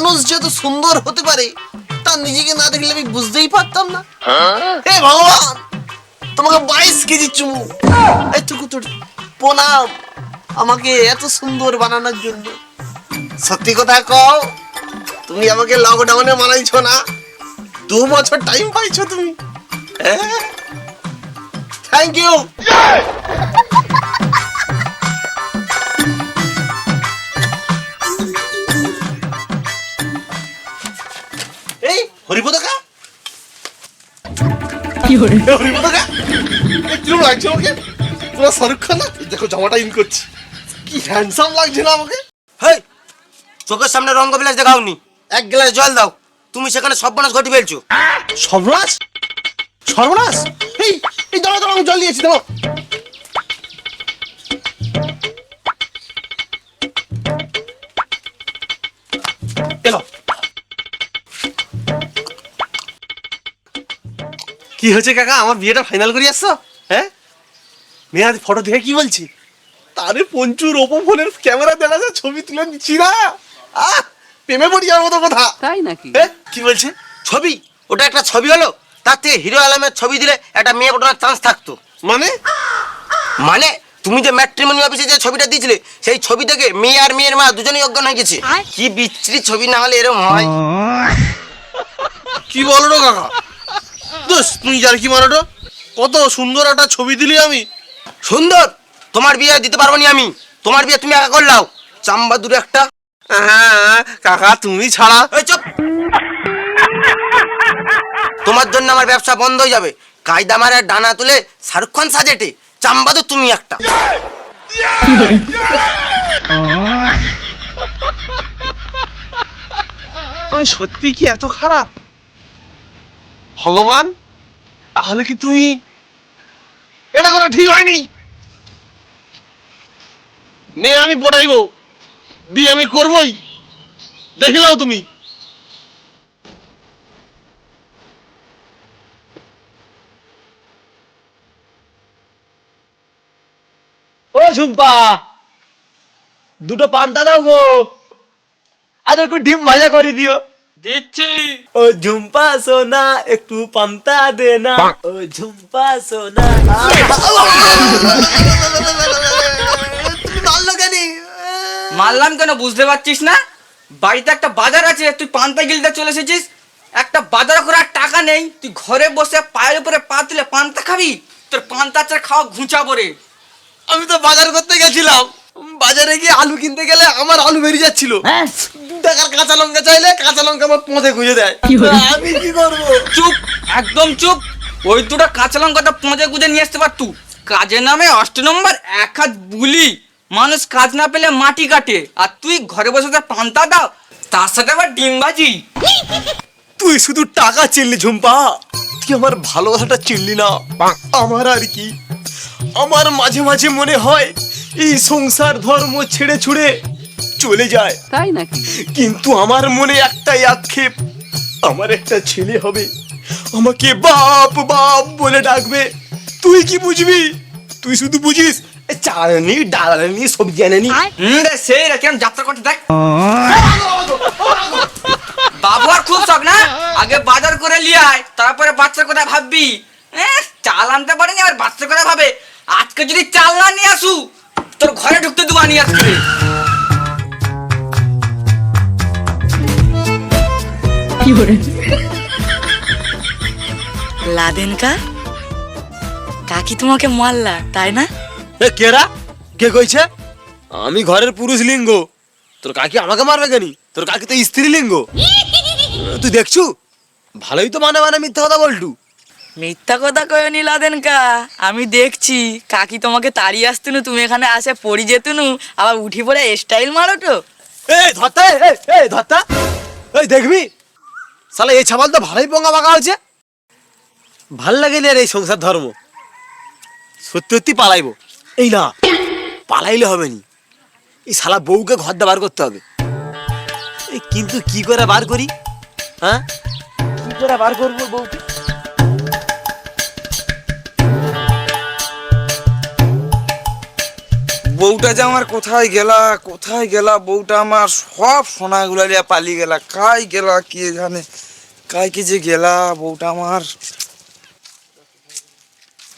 মানুষ যত সুন্দর হতে পারে তা নিজেকে না দেখলে আমি বুঝতেই পারতাম না। হে ভগবান, তোমাকে 22 কেজি চুমু, এইটুকু তোর প্রণাম আমাকে এত সুন্দর বানানোর জন্য। সত্যি কথা কও, তুমি আমাকে লকডাউনে মানাইছো না? 2 বছর টাইম পাইছো তুমি। Thank you. এই হরিপদ কা কি হরিপদ কা কিরকম লাগছে আমাকে? পুরো শাহরুখ খান না? দেখো জামাটা ইন করছি, কি হ্যান্ডসাম লাগছে না আমাকে? হেই, চোখের সামনে রঙ্গবিলাস দেখাওনি, 1 গ্লাস জল দাও। তুমি সেখানে সর্বনাশ ঘটি ফেলছো। সর্বনাশ? সর্বনাশ? এই এই দাঁড়া দাঁড়া, আমি জল দিয়েছি, দাঁড়াও। এলো। কি হয়েছে কাকা, আমার বিয়েটা ফাইনাল করে আসছো? হ্যাঁ, মেয়ের ফটো দেখে কি বলছি? তারে পঞ্চুর ওপো ফোনের ক্যামেরা দেখা যায়, ছবি তুলে নিচ্ছি না। প্রেমে পড়ি যাওয়ার মতো কথা। তাই নাকি? কি বলছে? ছবি? ওটা একটা ছবি হলো? তার থেকে হিরো আলমের ছবি দিলে একটা মেয়ে পটানোর চান্স থাকতো। মানে? মানে তুমি যে ম্যাট্রিমনি অফিসে যে ছবিটা দিয়েছিলে, সেই ছবি থেকে মেয়ে আর মেয়ের মা দুজনেই অজ্ঞান হয়ে গেছে। কি বিচ্ছিরি ছবি, না হলে এরকম হয়? কি বলো রে কাকা? দোষ, তুমি জানি কি মানো তো? কত সুন্দর একটা ছবি দিলি আমি। সুন্দর? তোমার বিয়ে দিতে পারবো নি আমি। তোমার বিয়ে তুমি একা করলাও, চাম্বা দূরে একটা। হ্যাঁ কাকা, তুমি ছাড়া। এই চুপ! তোমার জন্য আমার ব্যবসা বন্ধ হয়ে যাবে। কায়দা মারে ডানা তুলে শাহরুখ খান সাজেটে, চাম্বাদু তুমি একটা। সত্যি কি এত খারাপ? ভগবান, তাহলে কি তুই, এটা করা ঠিক হয়নি। নে, আমি পড়াইবো, বিয়ে আমি করবই, দেখে নাও তুমি। ও ঝুম্পা, দুটো পান্তা দাও গো, আর একটু ডিম ভাজা করে দিও। দিচ্ছি। ও ঝুম্পা সোনা, একটু পান্তা দে না। ও ঝুম্পা সোনা। তুমি মারলো কেন? মারলাম কেন বুঝতে পারছিস না? বাড়িতে একটা বাজার আছে, তুই পান্তা গিলতে চলে এসেছিস। একটা বাজার করার টাকা নেই, তুই ঘরে বসে পায়ের উপরে পা তুলে পান্তা খাবি? তোর পান্তা চার খাওয়া ঘুঁচা পড়ে। আমি তো বাজার করতে গেছিলাম, বাজারে গিয়ে আলু কিনতে গেলে আমার আলু বেরিয়ে যাচ্ছিল। 2 টাকার কাঁচা লঙ্কা চাইলে কাঁচা লঙ্কা আমার পথে গুঁজে দেয়। আমি কি করবো? চুপ, একদম চুপ। ওই দুটো কাঁচা লঙ্কাটা পঁচে গুঁজে নিয়ে আসতে পারতু। কাজের নামে 8 নম্বর 1 হাত বুলি। মানুষ কাজ না পেলে মাটি কাটে, আর তুই ঘরে বসে পান্তা দাও, তার সাথে আবার ডিম ভাজি। তুই শুধু টাকা চিনলি ঝুম্পা, তুই আমার ভালোবাসাটা চিনলি না। আমার আর কি, আমার মাঝে মাঝে মনে হয় এই সংসার ধর্ম ছেড়ে ছুড়ে চলে যায়। তাই নাকি? কিন্তু আমার মনে একটাই আক্ষেপ, আমার একটা ছেলে হবে, আমাকে বাপ বাপ বলে ডাকবে। তুই কি বুঝবি? তুই শুধু বুঝিস চালনি ডালনি সবজি এনেনি। সেই রে, কেমন যাত্রা করতে দেখ। বাবু আর খুব শখ না, আগে বাজার করে লিয়ে আয়, তারপরে বাচ্চার কথা ভাববি। চাল আনতে পারেনি, আর বাচ্চার কথা ভাবে। আজকে যদি চাল না নিয়ে আসু, তোর ঘরে ঢুকতে দেবো নিয়ে আজকে। লাদেনকা কাকি তোমাকে মারলা, তাই না? কেরা কে কইছে? আমি ঘরের পুরুষ লিঙ্গ, তোর কাকি আমাকে মারবে কেন? তোর কাকি তো স্ত্রী লিঙ্গ। তুই দেখছু ভালোই তো মানে মানে মিথ্যা কথা বলটু। মিথ্যা কথা কয়নি লাদেনকা, আমি দেখছি। কাকি তোমাকে তাড়িয়ে আসতুনু, তুমি এখানে আসে পড়ি যেতুনু, আবার উঠি পড়ে স্টাইল মারো তো। এই ধরতা, এই ধরতা, এই দেখবি শালা এই ছাবাল তো ভালোই পঙ্গা বাঁকা হচ্ছে। ভাল লাগে না এই সংসার ধর্ম, সত্যি সত্যি পালাইবো। এই না, পালাইলে হবে নি, এই শালা বউকে ঘর দিয়ে বার করতে হবে। কিন্তু কি করে বার করি? হ্যাঁ, কি করে বার করবো বউকে? বউটা যে আমার কোথায় গেলা বউটা আমার সব সোনাগুলা লিয়া পালিয়ে গেলা, কাই গেলা কে জানে, কাই কে যে গেলা বউটা আমার।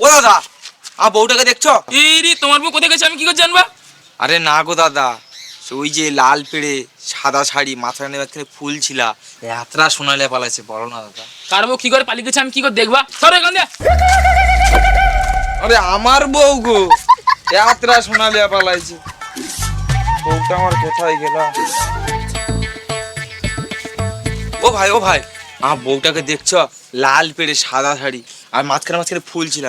ও দাদা, বউটাকে দেখছো? এই রে, তোমার বউ কোথায় গেছে আমি কি করে জানবা? আরে না গো দাদা, ওই যে লাল পেড়ে সাদা শাড়ি মাথায় নেবার ফুল ছিলা, এতটা সোনা লিয়া পালাইছে, বলো না দাদা। কার বউ কি করে পালিয়ে গেছে আমি কি করে দেখবা? সরো এখান দিয়ে। আরে আমার বউ গো, এতটা সোনা লিয়া পালাইছে, বউটা আমার কোথায় গেলা? ও ভাই আমার বউটাকে দেখছো? লাল পেড়ে সাদা শাড়ি আর মাঝখানে ফুল ছিল,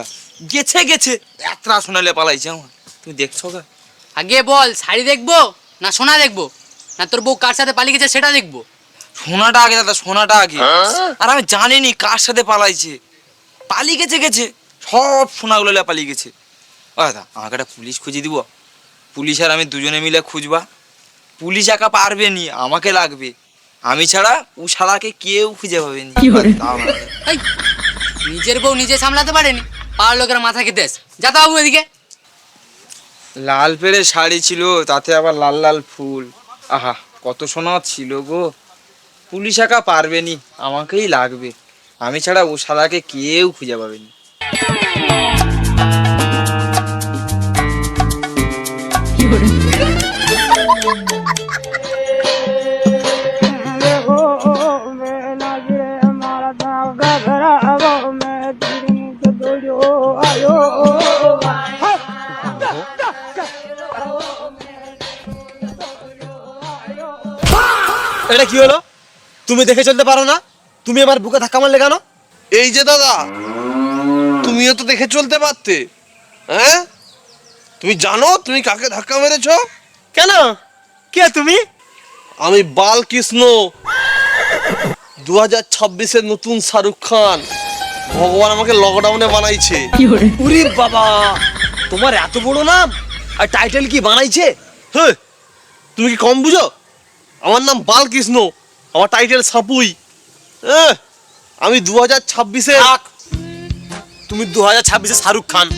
গেছে এতটা সোনা লিয়া পালাইছে আমার, তুমি দেখছো গা? আগে বল, শাড়ি দেখবো না সোনা দেখবো, না তোর বউ কার সাথে পালিয়ে গেছে সেটা দেখবো? সোনাটা আগে দাদা, সোনাটা আগে। আর আমি জানিনি কার সাথে পালাইছে, পালিয়ে গেছে সব সোনাগুলো লিয়া পালিয়ে গেছে। ও দাদা, আমাকে একটা পুলিশ খুঁজে দিব, পুলিশ আর আমি দুজনে মিলে খুঁজবা। পুলিশ একা পারবে নি, আমাকে লাগবে, আমি ছাড়া ও শালাকে কেউ খুঁজে পাবে নি। এই, নিজের বউ নিজে সামলাতে পারেনি, পাড়ার লোকের মাথা খেতে এস। যা তো বাবু এদিকে। লাল পেড়ে শাড়ি ছিল, তাতে আবার লাল লাল ফুল, আহা কত সোনা ছিল গো। পুলিশ একা পারবে নি, আমাকেই লাগবে, আমি ছাড়া ও শালাকে কেউ খুঁজে পাবে নি। এটা কি হলো? তুমি দেখে চলতে পারো না? তুমি আমার বুকে ধাক্কা মারলে কেন? এই যে দাদা, তুমিও তো দেখে চলতে পারতে। হ্যাঁ, তুমি জানো তুমি কাকে ধাক্কা মেরেছো? কেন? কে তুমি? আমি বালকৃষ্ণ, 2026-এর নতুন শাহরুখ খান। ভগবান আমাকে লকডাউনে বানাইছে। উরি বাবা, তোমার এত বড় নাম আর টাইটেল কি বানাইছে? হ্যাঁ, তুমি কি কম বুঝো? আমার নাম বালকৃষ্ণ, আমার টাইটেল সাপুই। আমি 2026-এ। তুমি 2026-এ শাহরুখ খান,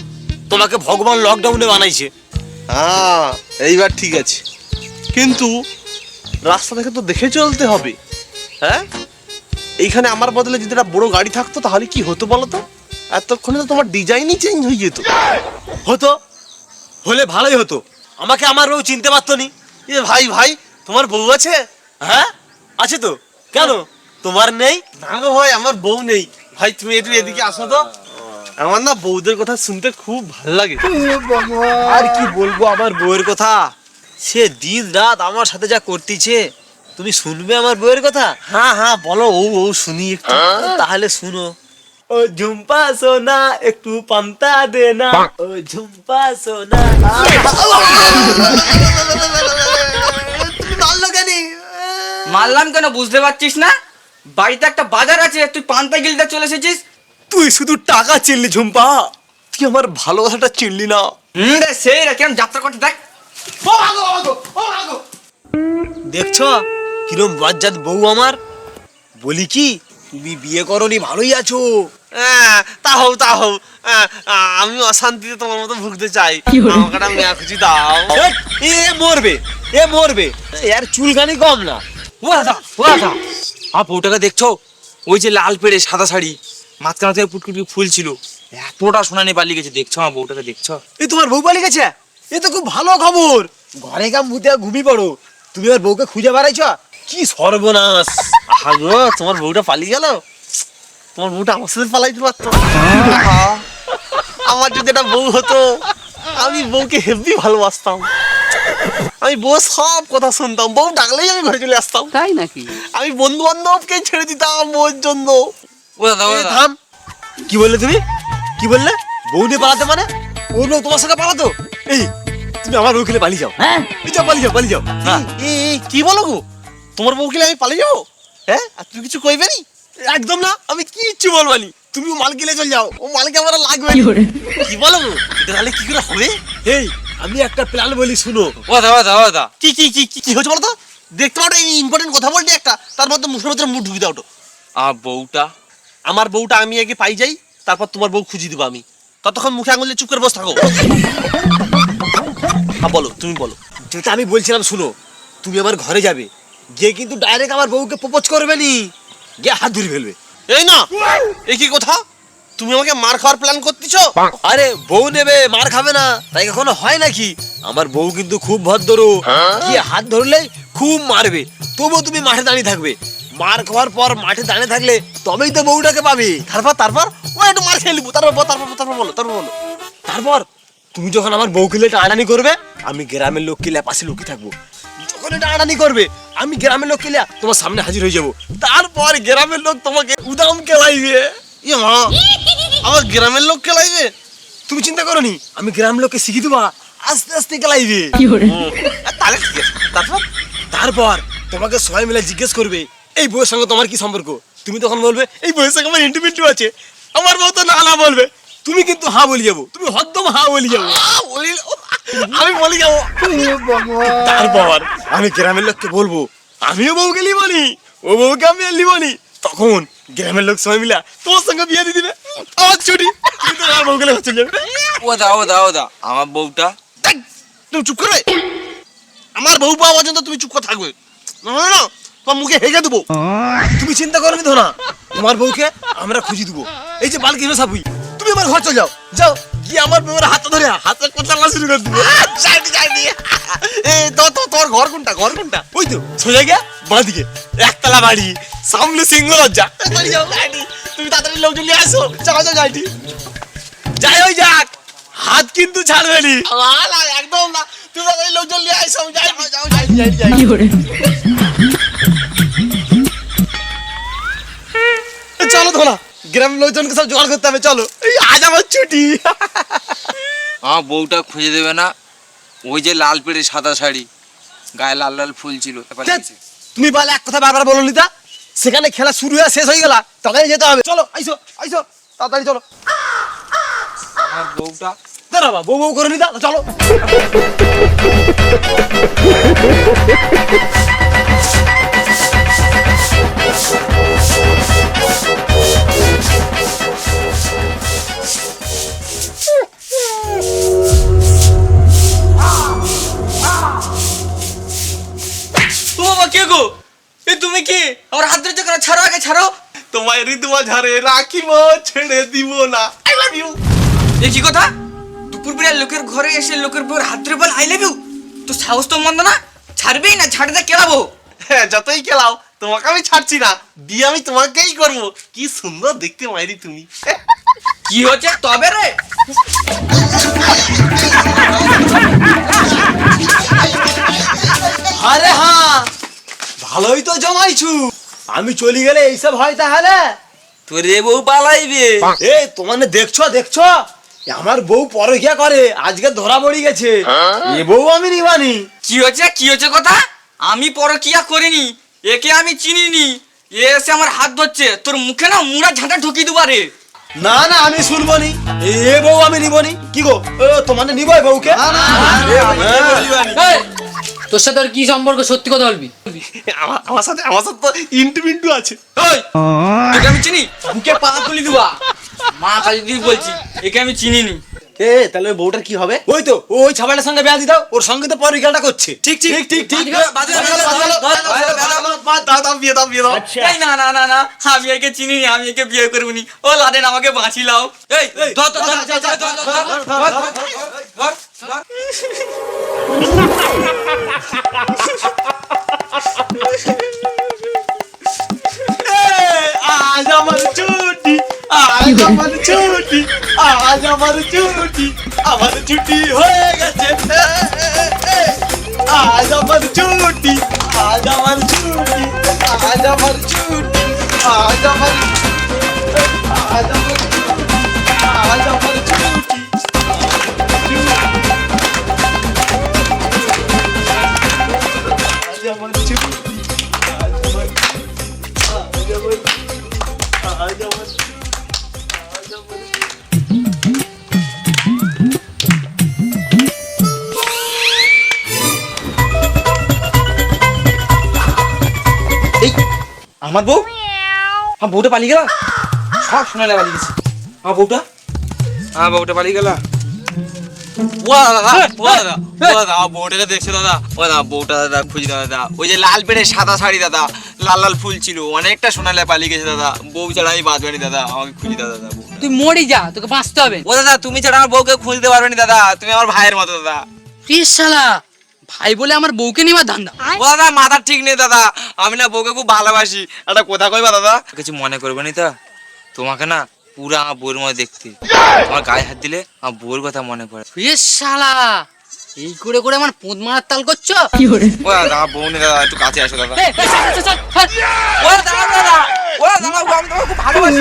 তোমাকে ভগবান লকডাউনে বানাইছে। হ্যাঁ, এইবার ঠিক আছে, কিন্তু রাস্তা থেকে তো দেখে চলতে হবে। হ্যাঁ, এইখানে আমার বদলে যদি একটা বড় গাড়ি থাকতো তাহলে কি হতো বলো তো? এতক্ষণে তো তোমার ডিজাইনই চেঞ্জ হয়ে যেত। হতো, হলে ভালোই হতো, আমাকে আমার বউ চিনতে পারতো নি। এ ভাই, তোমার বউ আছে? হ্যাঁ আছে তো, কেন তোমার নেই? না গো ভাই, আমার বউ নেই। ভাই তুমি একটু এদিকে আসো তো, আমার না বউদের কথা শুনতে খুব ভালো লাগে। আর কি বলবো আমার বউয়ের কথা, সে দিন রাত আমার সাথে যা করতেছে। তুমি শুনবে আমার বউয়ের কথা? হ্যাঁ বলো, ও শুনি একটু। তাহলে শুনো। ও ঝুম্পা সোনা একটু পান্তা দে না, ও ঝুম্পা সোনা। তুমি মারলো কেন? মারলাম কেন বুঝতে পারছিস না? বাড়িতে একটা বাজার আছে, তুই পান্তা গিলতে চলে এসেছিস। তুই শুধু টাকা চিনলি ঝুম্পা, তুই আমার ভালোবাসাটা চিনলি না। রে সেই রে, কেমন যাত্রা করতে দেখ। দেখছো কিরম বাজ্জাত বউ আমার। বলি কি, তুমি বিয়ে করনি, ভালোই আছো। তা হোক, আমি অশান্তিতে তোমার মতো ভুগতে চাই, আমাকে একটা মেয়া খুঁজি দাও। এ মরবে, এর চুলকানি কম না। ও দাদা, বউটাকে দেখছো? ওই যে লাল পেড়ে সাদা শাড়ি মাঝখানে পুটকুটি ফুল ছিল, এতটা সোনা নিয়ে পালিয়ে গেছে, দেখছো আমার বউটাকে দেখছো? এই তোমার বউ পালিয়ে গেছে? এ তো খুব ভালো খবর। ঘরে কাম মুতে ঘুমিয়ে পড়ো, তুমি আর বউকে খুঁজে বেড়াইছ? কি সর্বনাশ। হাগো, তোমার বউটা পালিয়ে গেল? তোমার বউটা আমার সাথে পালাইতে পারতো। আমার যদি একটা বউ হতো, আমি বউকে হেভি ভালোবাসতাম। আমি বউ সব কথা শুনতাম, বউ ডাকলেই আমি ঘরে চলে আসতাম। তাই নাকি? আমি বন্ধু বান্ধবকে ছেড়ে দিতাম বউর জন্য। ও দাদা, এ থাম, কি বললে তুমি? কি বললে? বউ নিয়ে পালাতে মানে? ও লোক তোমার সঙ্গে পালাতো? এই তুমি আমার বউ খেলে পালিয়ে যাও। হ্যাঁ পালিয়ে যাও। কি বলো গো? তোমার বউ খেলে আমি পালিয়ে যাবো? হ্যাঁ, আর তুমি কিছু কইবে নি? একদম না, আমি কিচ্ছু বলবানি। তুমি মাল গিলে চল যাও, ও মালকে আমার লাগবে না। কি বলো গো? এটা তাহলে কি করে হবে? এই আমি একটা প্ল্যান বলি, শুনো। ও দাদা, কি হচ্ছে বলো তো? দেখতে পাও এই ইম্পর্টেন্ট কথা বলতে একটা, তার মধ্যে মুখের মধ্যে মুখ ঢুকি দাও তো। বউটা, আমার বউটা আমি আগে পাই যাই, তারপর তোমার বউ খুঁজি দিব আমি। ততক্ষণ মুখে আঙুল দিয়ে চুপ করে বসে থাকো। হ্যাঁ বলো, তুমি বলো। যেটা আমি বলছিলাম শুনো, তুমি আমার ঘরে যাবে, গিয়ে কিন্তু ডাইরেক্ট আমার বউকে প্রপোজ করবে নি, গিয়ে হাত ধরে ফেলবে। এই না, এই কি কথা? তুমি আমাকে মার খাওয়ার প্ল্যান করতেছো? আরে বউ নেবে, মার খাবে না, তাই কখনো হয় নাকি? আমার বউ কিন্তু খুব ভদ্র, গিয়ে হাত ধরলেই খুব মারবে, তবুও তুমি মাঠে দাঁড়িয়ে থাকবে। মার খাওয়ার পর মাঠে দাঁড়িয়ে থাকলে তবেই তো বউটাকে পাবে। তারপর ও একটু মার খেয়ে নিবো, তারপর বলো। তারপর তুমি যখন আমার বউকে নিয়ে টানাটানি করবে, আমি গ্রামের লোককে নিয়ে পাশে লুকিয়ে থাকবো। যখন টানাটানি করবে, আমি গ্রামের লোককে নিয়ে তোমার সামনে হাজির হয়ে যাবো। তারপর গ্রামের লোক তোমাকে উদাম কেলাইবে। ইয়ে মা, আমার গ্রামের লোক খেলাইবে? তুমি চিন্তা করো নি, আমি গ্রামের লোককে শিখিয়ে দেবো, আস্তে আস্তে কেলাইবে। তাহলে ঠিক আছে। তারপর তোমাকে সবাই মিলে জিজ্ঞেস করবে এই বউয়ের সঙ্গে তোমার কি সম্পর্ক। তুমি তখন বলবে এই বউয়ের সঙ্গে আমার ইন্টিমেন্টু আছে। আমার বউ তো না বলবে, তুমি কিন্তু হ্যাঁ বলে যাবো, তুমি হদ্দম হ্যাঁ বলে যাবো। আমি বলি যাবো। তারপর আমি গ্রামের লোককে বলবো আমিও বউকে লিবনি, ও বউকে আমি আর লিবনি। তখন গ্রামের লোক সবাই মিলে তোমার সঙ্গে বিয়ে দিয়ে দিবে। আমার ছুটি, তুমি তো আমার বউকে চলে যাবে। ও দা আমার বউটা। দেখ, তুমি চুপ করবে। আমার বউ পাওয়া পর্যন্ত তুমি চুপ করে থাকবে। না, তোমার মুখে হেগে দেবো। তুমি চিন্তা করো নি তো না, তোমার বউকে আমরা খুঁজে দেবো। এই যে বালকি সাপুই, তুমি আমার ঘর চলে যাও গিয়ে আমার বউয়ের হাতে ধরে হাতে কথা শুরু করে দেবো। তোর ঘর কোনটা? ওই তো সোজা গিয়ে বাঁ দিকে একতলা বাড়ি, সামনে সিংহ লজ্জা। তুমি তাড়াতাড়ি লোকজন নিয়ে আসো। যাই ওই যাক, হাত কিন্তু ছাড়বে নি। একদম না, তুমি তাড়াতাড়ি লোকজন নিয়ে আসো। যাই। চলো তোলা, গ্রামের লোকজনকে সব জোগাড় করতে হবে, চলো। এই আজ আমার ছুটি। আমার বউটা খুঁজে দেবে না। ওই যে লাল পেড়ে সাদা শাড়ি, গায়ে লাল লাল ফুল ছিল। তুমি বলে এক কথা বারবার বলো নিতা, সেখানে খেলা শুরু হয়ে শেষ হয়ে গেল, তাড়াতাড়ি যেতে হবে। চলো আইসো তাড়াতাড়ি চলো। আমার বউটা দাঁড়াবা, বউ করে নিতা, চলো। ও বাবা, কে গো? এ তুমি কি আমার হাত ধরে কেন? ছাড়ো, আগে ছাড়ো। তোমায় ঋতুমা ঝাড়ে রাখিব, ছেড়ে দিব না। I love you. এ কি কথা? দুপুর বেলা লোকের ঘরে এসে লোকের বউর হাত ধরে বল আই লাভ ইউ? তো সাহস তো মন্দ না, ছাড়বেই না, ছাড়তে কেলাবো। হ্যাঁ, যতই খেলাও তোমাকে আমি ছাড়ছি না, বিয়ে আমি তোমাকেই করবো। কি সুন্দর দেখতে মাইরি তুমি। কি হচ্ছে তবে রে? আরে হ্যাঁ, ভালোই তো জমাইছু। আমি চলে গেলে এইসব হয় তাহলে? তোর এ বউ পালাইবে। এ তোমার দেখছো আমার বউ পরকিয়া করে, আজকে ধরা পড়ে গেছে। এ বউ আমি নিবানি। কি হচ্ছে কথা? আমি পরকিয়া করিনি, একে আমি চিনিনি। এ এসে আমার হাত ধরছে, তোর মুখে না মুড়া ঝাঁটা ঢুকিয়ে দেবো রে। না আমি শুনবো নি, এ বউ আমি নিবনি। কি গো, তোমার নিব এই বউকে? এই, তোর সাথে ওর কি সম্পর্ক, সত্যি কথা বলবি। আমার সাথে তো ইন্টু আছে। ওই, তোকে আমি চিনি? বুকে পা তুলি দিবা। মা কালী দিদি বলছি, একে আমি চিনিনি। তাহলে ওই বউটার কি হবে? ওই তো ওই ছাবাটার সঙ্গে বিয়া দিতাও, ওর সঙ্গে তো পরকিয়াটা করছে। ঠিক এই না, আমি একে চিনিনি, আমি একে বিয়ে করবনি। ও লাদেন, আমাকে বাঁচিলাও। এই ধর। আজ আমার ছুটি, আমার ছুটি হয়ে গেছে। আজ আমার ছুটি, আজ আমার ছুটি, আজ আমার ছুটি, আজ আমার আজ আমার আজ আমার ছুটি। আজ আমার ছুটি, আমার বউ, আমার বউটা পালিয়ে গেল। সব শোনালে পালিয়ে গেছে। আমার বউটা পালিয়ে গেল। ও দাদা ও দাদা ও দাদা বউটাকে দেখছো দাদা? ও দাদা বউটা দাদা খুঁজি দাদা, ওই যে লাল পেড়ে সাদা শাড়ি দাদা, লাল লাল ফুল ছিল, অনেকটা সোনালে পালিয়ে গেছে দাদা। বউ ছাড়া আমি বাঁচবানি দাদা, আমাকে খুঁজি দাদা দাদা বউটা। তুই মরি যা, তোকে বাঁচতে হবে। ও দাদা তুমি ছাড়া আমার বউকে খুঁজতে পারবে না দাদা, তুমি আমার ভাইয়ের মতো দাদা। তুই শালা ভাই বলে আমার বউকে নেবার ধান্দা। ও দাদা মাথার ঠিক নেই দাদা, আমি না বউকে খুব ভালোবাসি। একটা কথা কইবা দাদা? কিছু মনে করবে না তো? তোমাকে না পুরা আমার বউর মতো দেখতে, আমার গায়ে হাত দিলে আমার বউর কথা মনে পড়ে। তুই শালা এই করে করে আমার পোদ মারার তাল করছো। ও দাদা বউ নেই দাদা, একটু কাছে আসো দাদা। এই, এই, চল, চল, চল, চল। ও দাদা দাদা, ও দাদা আমি তোমাকে খুব ভালোবাসি।